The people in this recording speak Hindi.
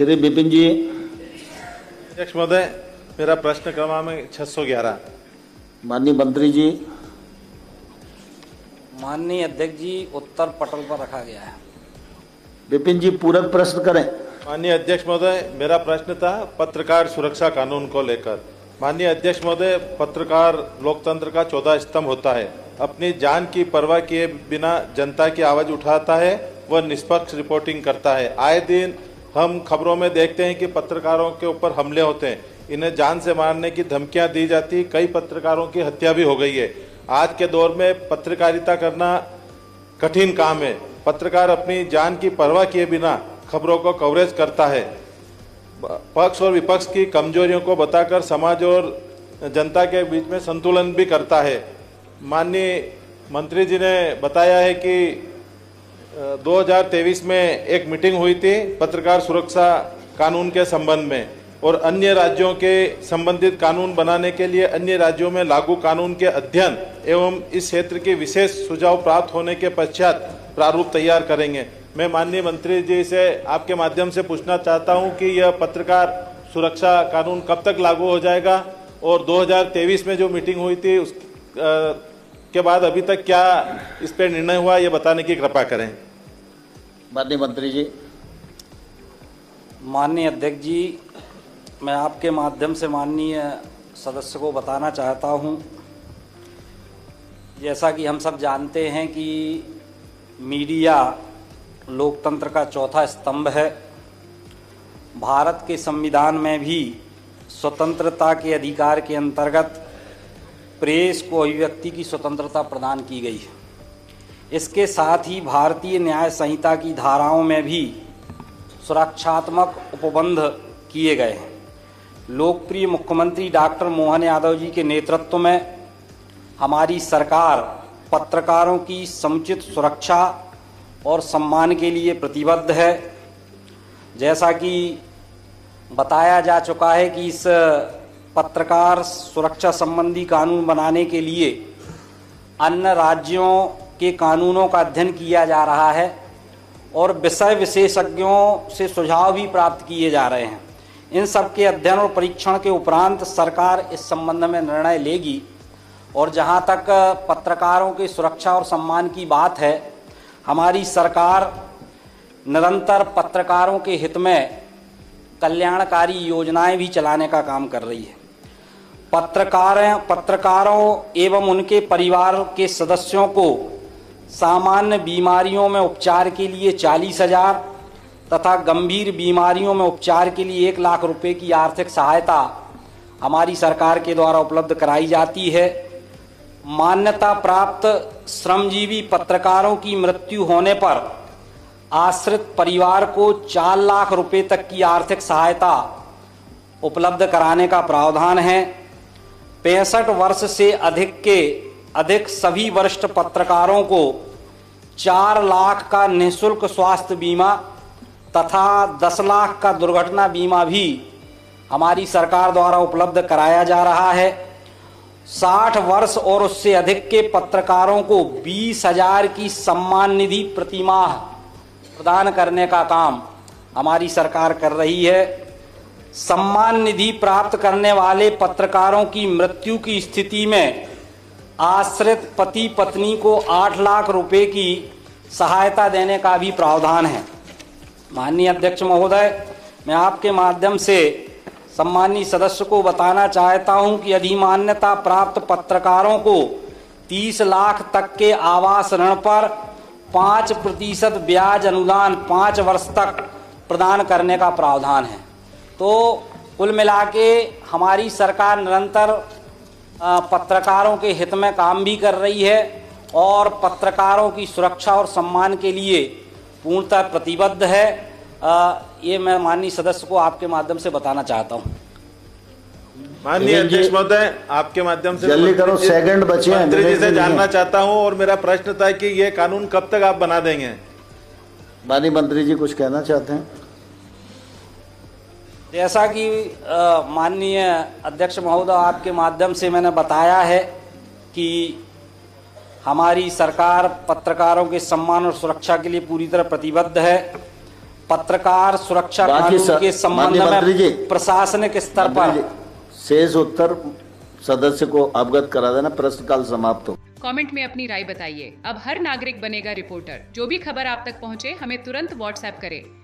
श्री विपिन जी। अध्यक्ष महोदय, मेरा प्रश्न क्रमांक 611। माननीय मंत्री जी। माननीय अध्यक्ष जी, उत्तर पटल पर रखा गया है। विपिन जी पूरक प्रश्न करें। माननीय अध्यक्ष महोदय, मेरा प्रश्न था पत्रकार सुरक्षा कानून को लेकर। माननीय अध्यक्ष महोदय, पत्रकार लोकतंत्र का चौथा स्तंभ होता है। अपनी जान की परवाह किए बिना जनता की आवाज उठाता है, वह निष्पक्ष रिपोर्टिंग करता है। आए दिन हम खबरों में देखते हैं कि पत्रकारों के ऊपर हमले होते हैं, इन्हें जान से मारने की धमकियां दी जाती, कई पत्रकारों की हत्या भी हो गई है। आज के दौर में पत्रकारिता करना कठिन काम है। पत्रकार अपनी जान की परवाह किए बिना खबरों को कवरेज करता है, पक्ष और विपक्ष की कमजोरियों को बताकर समाज और जनता के बीच में संतुलन भी करता है। माननीय मंत्री जी ने बताया है कि 2023 में एक मीटिंग हुई थी पत्रकार सुरक्षा कानून के संबंध में, और अन्य राज्यों के संबंधित कानून बनाने के लिए अन्य राज्यों में लागू कानून के अध्ययन एवं इस क्षेत्र के विशेष सुझाव प्राप्त होने के पश्चात प्रारूप तैयार करेंगे। मैं माननीय मंत्री जी से आपके माध्यम से पूछना चाहता हूं कि यह पत्रकार सुरक्षा कानून कब तक लागू हो जाएगा, और 2023 में जो मीटिंग हुई थी उस के बाद अभी तक क्या इस पर निर्णय हुआ, ये बताने की कृपा करें। माननीय मंत्री जी। माननीय अध्यक्ष जी, मैं आपके माध्यम से माननीय सदस्य को बताना चाहता हूं, जैसा कि हम सब जानते हैं कि मीडिया लोकतंत्र का चौथा स्तंभ है। भारत के संविधान में भी स्वतंत्रता के अधिकार के अंतर्गत प्रेस को अभिव्यक्ति की स्वतंत्रता प्रदान की गई है। इसके साथ ही भारतीय न्याय संहिता की धाराओं में भी सुरक्षात्मक उपबंध किए गए हैं। लोकप्रिय मुख्यमंत्री डॉक्टर मोहन यादव जी के नेतृत्व में हमारी सरकार पत्रकारों की समुचित सुरक्षा और सम्मान के लिए प्रतिबद्ध है। जैसा कि बताया जा चुका है कि इस पत्रकार सुरक्षा संबंधी कानून बनाने के लिए अन्य राज्यों के कानूनों का अध्ययन किया जा रहा है और विषय विशेषज्ञों से सुझाव भी प्राप्त किए जा रहे हैं। इन सब के अध्ययन और परीक्षण के उपरांत सरकार इस संबंध में निर्णय लेगी। और जहां तक पत्रकारों की सुरक्षा और सम्मान की बात है, हमारी सरकार निरंतर पत्रकारों के हित में कल्याणकारी योजनाएं भी चलाने का काम कर रही है। पत्रकारों एवं उनके परिवार के सदस्यों को सामान्य बीमारियों में उपचार के लिए 40,000 तथा गंभीर बीमारियों में उपचार के लिए 1 लाख रुपए की आर्थिक सहायता हमारी सरकार के द्वारा उपलब्ध कराई जाती है। मान्यता प्राप्त श्रमजीवी पत्रकारों की मृत्यु होने पर आश्रित परिवार को 4 लाख रुपए तक की आर्थिक सहायता उपलब्ध कराने का प्रावधान है। 65 वर्ष से अधिक सभी वरिष्ठ पत्रकारों को 4 लाख का निःशुल्क स्वास्थ्य बीमा तथा 10 लाख का दुर्घटना बीमा भी हमारी सरकार द्वारा उपलब्ध कराया जा रहा है। 60 वर्ष और उससे अधिक के पत्रकारों को 20,000 की सम्मान निधि प्रतिमाह प्रदान करने का काम हमारी सरकार कर रही है। सम्मान निधि प्राप्त करने वाले पत्रकारों की मृत्यु की स्थिति में आश्रित पति पत्नी को 8 लाख रुपए की सहायता देने का भी प्रावधान है। माननीय अध्यक्ष महोदय, मैं आपके माध्यम से सम्मानीय सदस्य को बताना चाहता हूं कि अधिमान्यता प्राप्त पत्रकारों को 30 लाख तक के आवास ऋण पर 5% ब्याज अनुदान 5 वर्ष तक प्रदान करने का प्रावधान है। तो कुल मिला के हमारी सरकार निरंतर पत्रकारों के हित में काम भी कर रही है और पत्रकारों की सुरक्षा और सम्मान के लिए पूर्णतः प्रतिबद्ध है। ये मैं माननीय सदस्य को आपके माध्यम से बताना चाहता हूँ। माननीय अध्यक्ष महोदय, आपके माध्यम से जल्दी करो, सेकंड बचे हैं। मंत्री जी से जानना चाहता हूँ, और मेरा प्रश्न था कि ये कानून कब तक आप बना देंगे। माननीय मंत्री जी कुछ कहना चाहते हैं। जैसा कि माननीय अध्यक्ष महोदय आपके माध्यम से मैंने बताया है कि हमारी सरकार पत्रकारों के सम्मान और सुरक्षा के लिए पूरी तरह प्रतिबद्ध है। पत्रकार सुरक्षा बाकी कानून के संबंध माननीय मंत्री जी, में प्रशासनिक स्तर मंत्री पर जी, शेष उत्तर सदस्य को अवगत करा देना। प्रश्नकाल समाप्त हो। कमेंट में अपनी राय बताइए। अब हर नागरिक बनेगा रिपोर्टर। जो भी खबर आप तक पहुंचे, हमें तुरंत व्हाट्सएप करें।